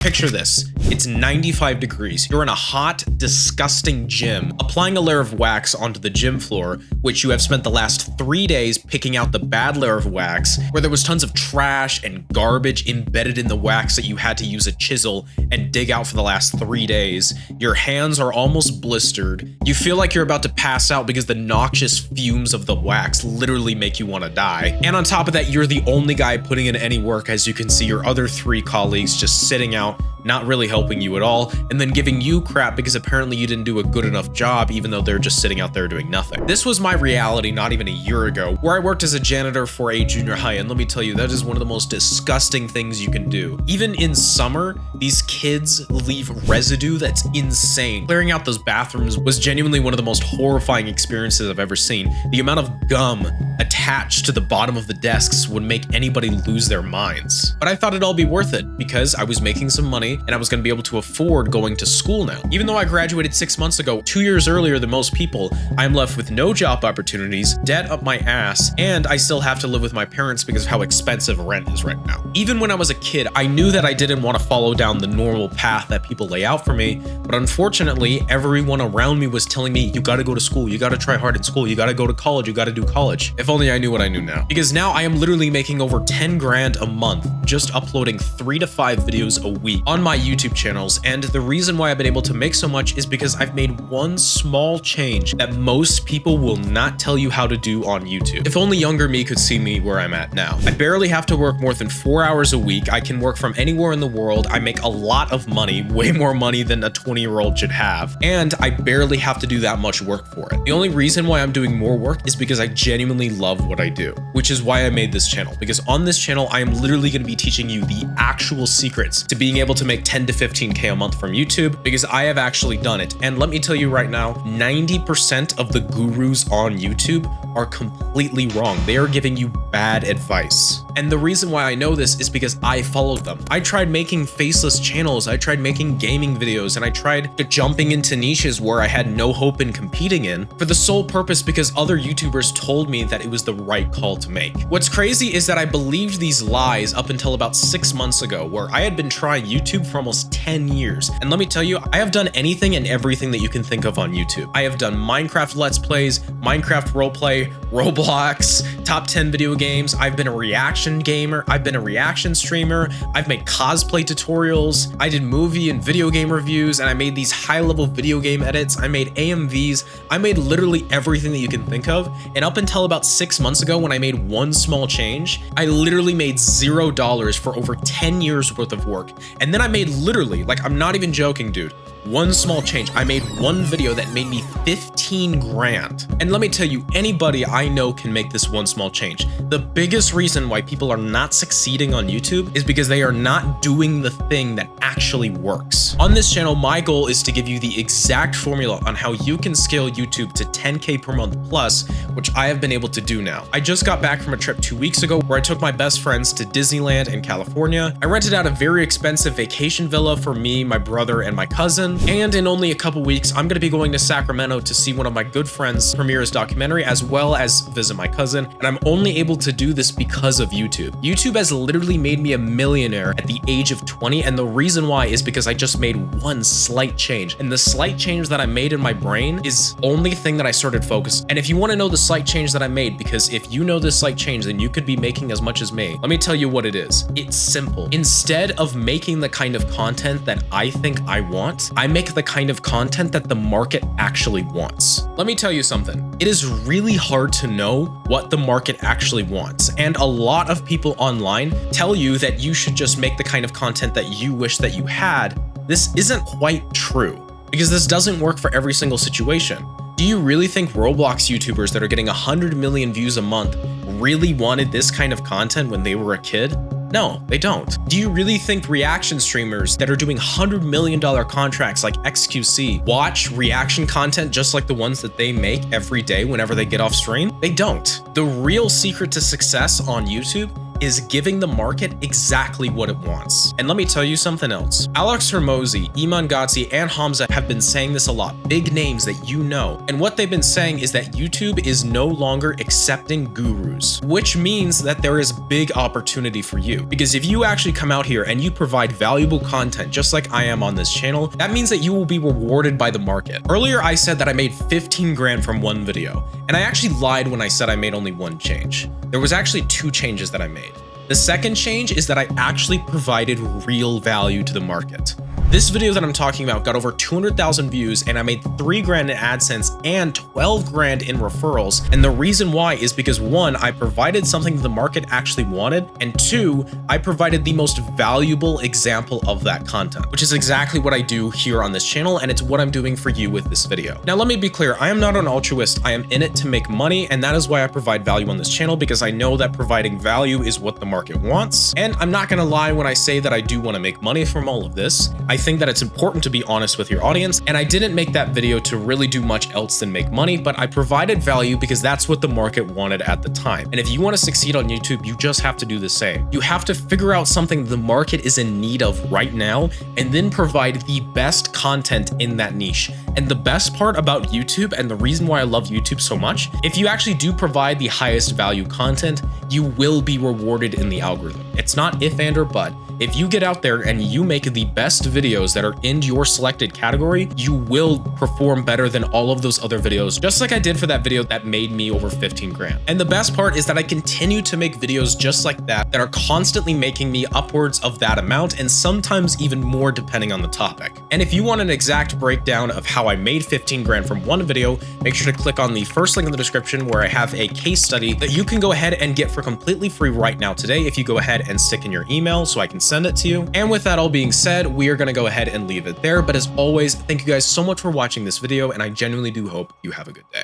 Picture this. It's 95 degrees. You're in a hot, disgusting gym, applying a layer of wax onto the gym floor, which you have spent the last 3 days picking out the bad layer of wax, where there was tons of trash and garbage embedded in the wax that you had to use a chisel and dig out for the last 3 days. Your hands are almost blistered. You feel like you're about to pass out because the noxious fumes of the wax literally make you want to die. And on top of that, you're the only guy putting in any work, as you can see your other 3 colleagues just sitting out, not really helping you at all, and then giving you crap because apparently you didn't do a good enough job, even though they're just sitting out there doing nothing. This was my reality not even a year ago, where I worked as a janitor for a junior high, and let me tell you, that is one of the most disgusting things you can do. Even in summer, these kids leave residue that's insane. Clearing out those bathrooms was genuinely one of the most horrifying experiences I've ever seen. The amount of gum attached to the bottom of the desks would make anybody lose their minds. But I thought it'd all be worth it because I was making some money and I was going to be able to afford going to school now. Even though I graduated 6 months ago, 2 years earlier than most people, I'm left with no job opportunities, debt up my ass, and I still have to live with my parents because of how expensive rent is right now. Even when I was a kid, I knew that I didn't want to follow down the normal path that people lay out for me, but unfortunately, everyone around me was telling me, you gotta go to school, you gotta try hard in school, you gotta go to college, you gotta do college. If only I knew what I knew now. Because now I am literally making over 10 grand a month just uploading 3 to 5 videos a week on my YouTube channels, and the reason why I've been able to make so much is because I've made one small change that most people will not tell you how to do on YouTube. If only younger me could see me where I'm at now. I barely have to work more than 4 hours a week. I can work from anywhere in the world. I make a lot of money, way more money than a 20-year-old should have, and I barely have to do that much work for it. The only reason why I'm doing more work is because I genuinely love what I do, which is why I made this channel, because on this channel, I am literally going to be teaching you the actual secrets to being able to make 10 to 15K a month from YouTube, because I have actually done it. And let me tell you right now, 90% of the gurus on YouTube are completely wrong. They are giving you bad advice. And the reason why I know this is because I followed them. I tried making faceless channels, I tried making gaming videos, and I tried jumping into niches where I had no hope in competing in for the sole purpose because other YouTubers told me that it was the right call to make. What's crazy is that I believed these lies up until about 6 months ago, where I had been trying YouTube for almost 10 years. And let me tell you, I have done anything and everything that you can think of on YouTube. I have done Minecraft Let's Plays, Minecraft Roleplay, Roblox, top 10 video games. I've been a reaction gamer. I've been a reaction streamer. I've made cosplay tutorials. I did movie and video game reviews, and I made these high-level video game edits. I made AMVs. I made literally everything that you can think of. And up until about 6 months ago, when I made one small change, I literally made $0 for over 10 years worth of work. And then I made literally, like, I'm not even joking, dude, one small change. I made one video that made me 15 grand. And let me tell you, anybody I know can make this one small change. The biggest reason why people are not succeeding on YouTube is because they are not doing the thing that actually works. On this channel, my goal is to give you the exact formula on how you can scale YouTube to 10K per month plus, which I have been able to do now. I just got back from a trip 2 weeks ago where I took my best friends to Disneyland in California. I rented out a very expensive vacation villa for me, my brother, and my cousin. And in only a couple weeks, I'm going to be going to Sacramento to see one of my good friends premiere his documentary, as well as visit my cousin. And I'm only able to do this because of YouTube. YouTube has literally made me a millionaire at the age of 20. And the reason why is because I just made one slight change. And the slight change that I made in my brain is the only thing that I started focusing. And if you want to know the slight change that I made, because if you know this slight change, then you could be making as much as me. Let me tell you what it is. It's simple. Instead of making the kind of content that I think I want, I make the kind of content that the market actually wants. Let me tell you something. It is really hard to know what the market actually wants. And a lot of people online tell you that you should just make the kind of content that you wish that you had. This isn't quite true, because this doesn't work for every single situation. Do you really think Roblox YouTubers that are getting 100 million views a month really wanted this kind of content when they were a kid? No, they don't. Do you really think reaction streamers that are doing $100 million contracts like XQC watch reaction content just like the ones that they make every day whenever they get off stream? They don't. The real secret to success on YouTube is giving the market exactly what it wants. And let me tell you something else. Alex Hormozi, Iman Gadzhi, and Hamza have been saying this a lot, big names that you know. And what they've been saying is that YouTube is no longer accepting gurus, which means that there is big opportunity for you. Because if you actually come out here and you provide valuable content, just like I am on this channel, that means that you will be rewarded by the market. Earlier, I said that I made 15 grand from one video, and I actually lied when I said I made only one change. There was actually 2 changes that I made. The second change is that I actually provided real value to the market. This video that I'm talking about got over 200,000 views, and I made 3 grand in AdSense and 12 grand in referrals. And the reason why is because 1, I provided something the market actually wanted, and 2, I provided the most valuable example of that content, which is exactly what I do here on this channel, and it's what I'm doing for you with this video. Now, let me be clear, I am not an altruist. I am in it to make money, and that is why I provide value on this channel, because I know that providing value is what the market wants. And I'm not gonna lie when I say that I do want to make money from all of this. I think that it's important to be honest with your audience, and I didn't make that video to really do much else than make money, but I provided value because that's what the market wanted at the time. And if you want to succeed on YouTube, you just have to do the same. You have to figure out something the market is in need of right now, and then provide the best content in that niche. And the best part about YouTube, and the reason why I love YouTube so much, if you actually do provide the highest value content, you will be rewarded in the algorithm. It's not if and or but. If you get out there and you make the best videos that are in your selected category, you will perform better than all of those other videos, just like I did for that video that made me over 15 grand. And the best part is that I continue to make videos just like that are constantly making me upwards of that amount, and sometimes even more depending on the topic. And if you want an exact breakdown of how I made 15 grand from one video, make sure to click on the first link in the description where I have a case study that you can go ahead and get for completely free right now today if you go ahead and stick in your email so I can send it to you. And with that all being said, we are going to go ahead and leave it there. But as always, thank you guys so much for watching this video, and I genuinely do hope you have a good day.